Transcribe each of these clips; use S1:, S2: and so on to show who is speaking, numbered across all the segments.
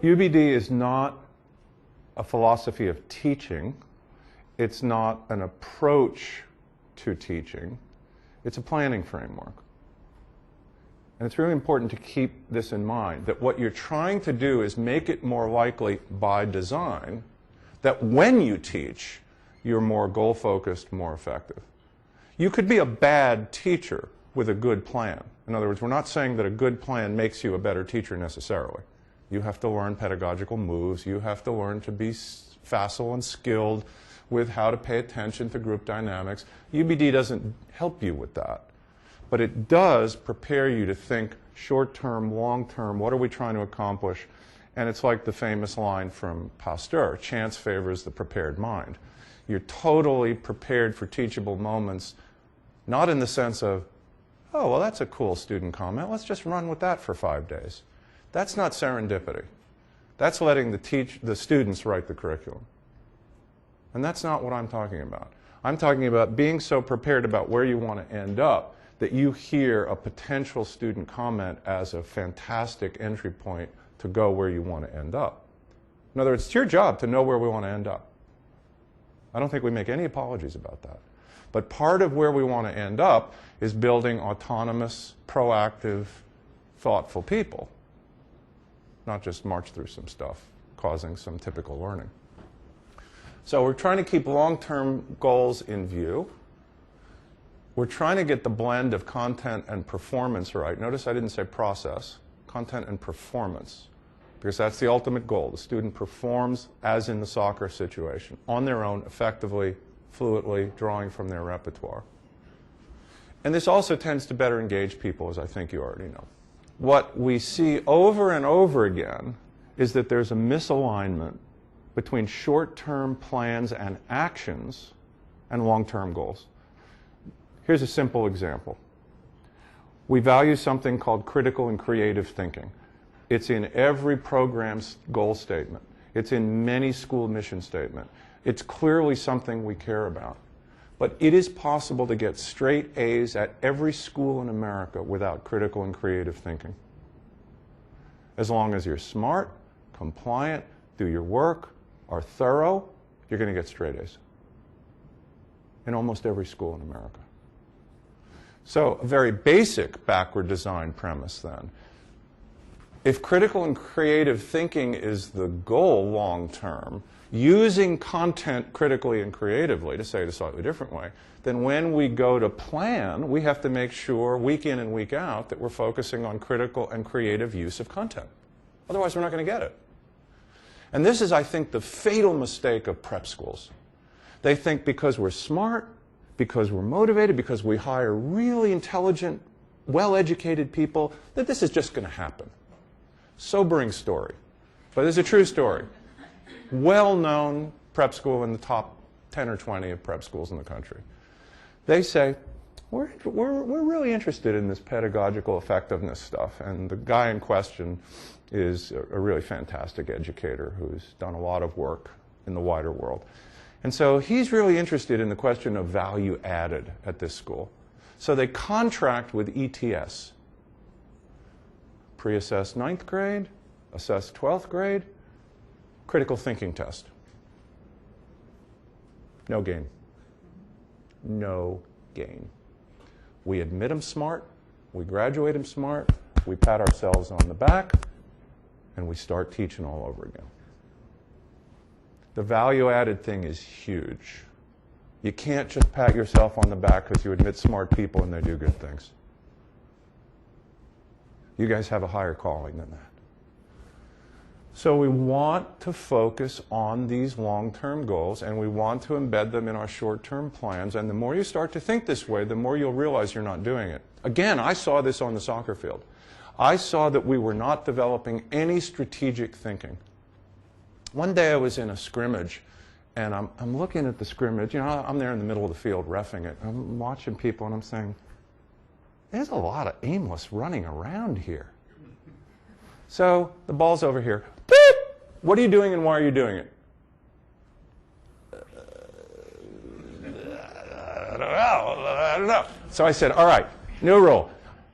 S1: UBD is not a philosophy of teaching. It's not an approach to teaching. It's a planning framework. And it's really important to keep this in mind, that what you're trying to do is make it more likely by design that when you teach, you're more goal-focused, more effective. You could be a bad teacher with a good plan. In other words, we're not saying that a good plan makes you a better teacher necessarily. You have to learn pedagogical moves. You have to learn to be facile and skilled with how to pay attention to group dynamics. UBD doesn't help you with that. But it does prepare you to think short-term, long-term, what are we trying to accomplish? And it's like the famous line from Pasteur, chance favors the prepared mind. You're totally prepared for teachable moments, not in the sense of, oh, well, that's a cool student comment. Let's just run with that for 5 days. That's not serendipity. That's letting the students write the curriculum. And that's not what I'm talking about. I'm talking about being so prepared about where you want to end up that you hear a potential student comment as a fantastic entry point to go where you want to end up. In other words, it's your job to know where we want to end up. I don't think we make any apologies about that. But part of where we want to end up is building autonomous, proactive, thoughtful people. Not just march through some stuff, causing some typical learning. So we're trying to keep long-term goals in view. We're trying to get the blend of content and performance right. Notice I didn't say process, content and performance, because that's the ultimate goal. The student performs, as in the soccer situation, on their own, effectively, fluently, drawing from their repertoire. And this also tends to better engage people, as I think you already know. What we see over and over again is that there's a misalignment between short-term plans and actions and long-term goals. Here's a simple example. We value something called critical and creative thinking. It's in every program's goal statement. It's in many school mission statements. It's clearly something we care about. But it is possible to get straight A's at every school in America without critical and creative thinking. As long as you're smart, compliant, do your work, are thorough, you're going to get straight A's in almost every school in America. So a very basic backward design premise then. If critical and creative thinking is the goal long term, using content critically and creatively, to say it a slightly different way, then when we go to plan, we have to make sure week in and week out that we're focusing on critical and creative use of content. Otherwise, we're not going to get it. And this is, I think, the fatal mistake of prep schools. They think because we're smart, because we're motivated, because we hire really intelligent, well-educated people, that this is just going to happen. Sobering story, but it's a true story. Well-known prep school in the top 10 or 20 of prep schools in the country. They say, we're really interested in this pedagogical effectiveness stuff. And the guy in question is a really fantastic educator who's done a lot of work in the wider world. And so he's really interested in the question of value added at this school. So they contract with ETS. Pre-assess 9th grade, assess 12th grade, critical thinking test. No gain. No gain. We admit them smart, we graduate them smart, we pat ourselves on the back, and we start teaching all over again. The value-added thing is huge. You can't just pat yourself on the back because you admit smart people and they do good things. You guys have a higher calling than that. So we want to focus on these long-term goals, and we want to embed them in our short-term plans. And the more you start to think this way, the more you'll realize you're not doing it. Again, I saw this on the soccer field. I saw that we were not developing any strategic thinking. One day I was in a scrimmage, and I'm looking at the scrimmage. You know, I'm there in the middle of the field reffing it. I'm watching people, and I'm saying, there's a lot of aimless running around here. So the ball's over here. Beep! What are you doing and why are you doing it? I don't know. So I said, all right, new rule.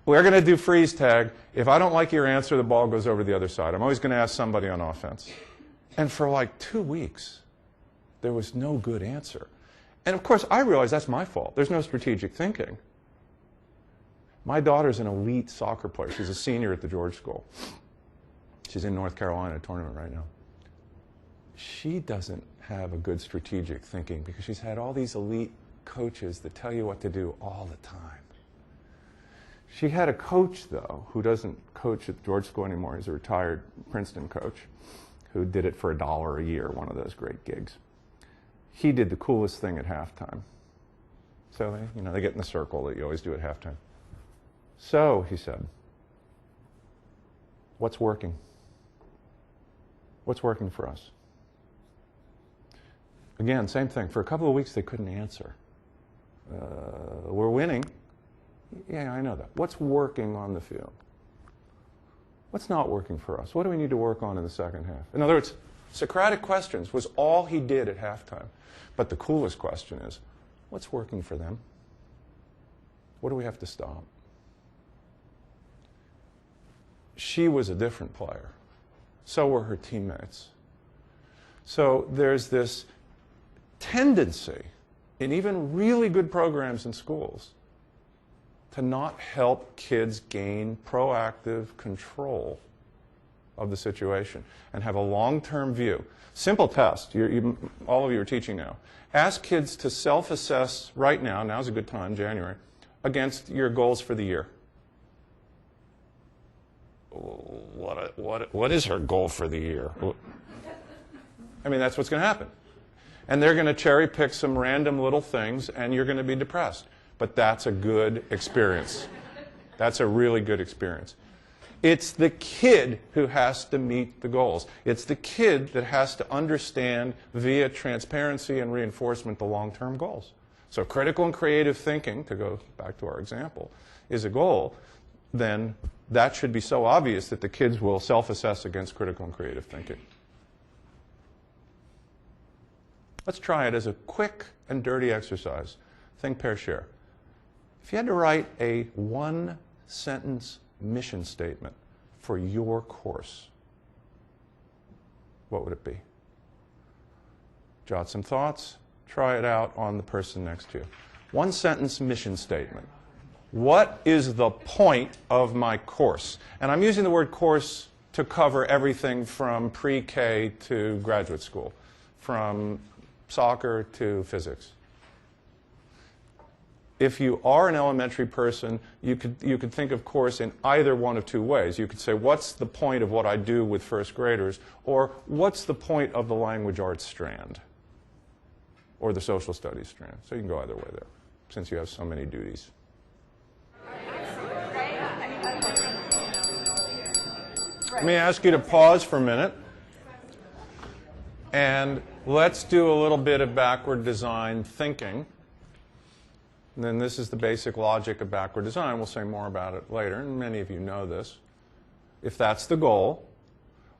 S1: We're going to do freeze tag. If I don't like your answer, the ball goes over the other side. I'm always going to ask somebody on offense. And for like 2 weeks, there was no good answer. And of course, I realize that's my fault. There's no strategic thinking. My daughter's an elite soccer player. She's a senior at the George School. She's in North Carolina tournament right now. She doesn't have a good strategic thinking because she's had all these elite coaches that tell you what to do all the time. She had a coach, though, who doesn't coach at the George School anymore. He's a retired Princeton coach who did it for $1 a year, one of those great gigs. He did the coolest thing at halftime. So they get in the circle that you always do at halftime. So, he said, what's working? What's working for us? Again, same thing. For a couple of weeks, they couldn't answer. We're winning. Yeah, I know that. What's working on the field? What's not working for us? What do we need to work on in the second half? In other words, Socratic questions was all he did at halftime. But the coolest question is, what's working for them? What do we have to stop? She was a different player. So were her teammates. So there's this tendency in even really good programs in schools to not help kids gain proactive control of the situation and have a long-term view. Simple test. All of you are teaching now. Ask kids to self-assess right now, now's a good time, January, against your goals for the year. What is her goal for the year? I mean, that's what's going to happen. And they're going to cherry pick some random little things, and you're going to be depressed. But that's a good experience. That's a really good experience. It's the kid who has to meet the goals. It's the kid that has to understand via transparency and reinforcement the long-term goals. So critical and creative thinking, to go back to our example, is a goal. Then that should be so obvious that the kids will self-assess against critical and creative thinking. Let's try it as a quick and dirty exercise. Think, pair, share. If you had to write a one-sentence mission statement for your course, what would it be? Jot some thoughts. Try it out on the person next to you. One-sentence mission statement. What is the point of my course? And I'm using the word course to cover everything from pre-K to graduate school, from soccer to physics. If you are an elementary person, you could think of course in either one of two ways. You could say, what's the point of what I do with first graders? Or what's the point of the language arts strand? Or the social studies strand. So you can go either way there, since you have so many duties. Let me ask you to pause for a minute. And let's do a little bit of backward design thinking. And then this is the basic logic of backward design. We'll say more about it later, and many of you know this. If that's the goal,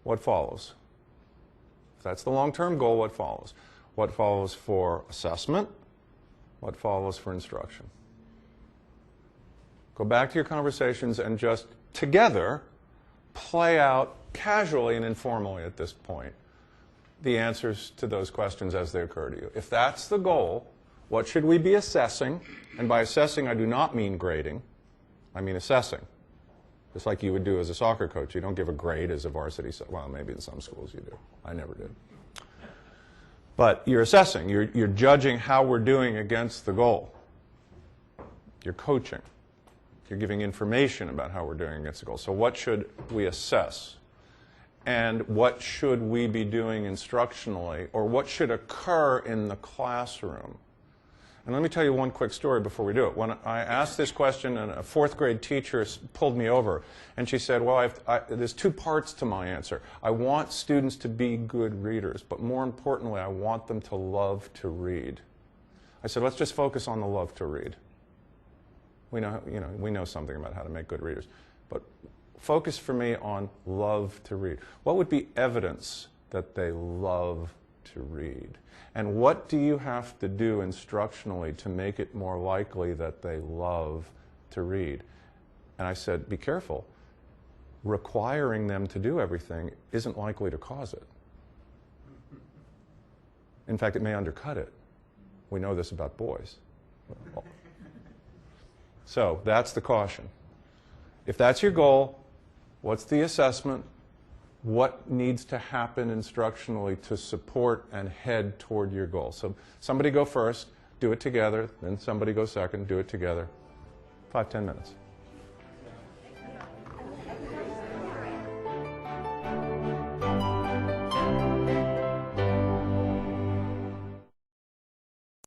S1: what follows? If that's the long-term goal, what follows? What follows for assessment? What follows for instruction? Go back to your conversations and just together play out casually and informally at this point the answers to those questions as they occur to you. If that's the goal, what should we be assessing? And by assessing, I do not mean grading. I mean assessing. Just like you would do as a soccer coach. You don't give a grade as a varsity. Well, maybe in some schools you do. I never did. But you're assessing. You're judging how we're doing against the goal. You're coaching. You're giving information about how we're doing against the goal. So what should we assess? And what should we be doing instructionally? Or what should occur in the classroom? And let me tell you one quick story before we do it. When I asked this question, and a fourth grade teacher pulled me over, and she said, well, there's two parts to my answer. I want students to be good readers, but more importantly, I want them to love to read. I said, let's just focus on the love to read. We know something about how to make good readers. But focus for me on love to read. What would be evidence that they love to read? And what do you have to do instructionally to make it more likely that they love to read? And I said, be careful. Requiring them to do everything isn't likely to cause it. In fact, it may undercut it. We know this about boys. So that's the caution. If that's your goal, what's the assessment? What needs to happen instructionally to support and head toward your goal? So somebody go first, do it together, then somebody go second, do it together. 5-10 minutes.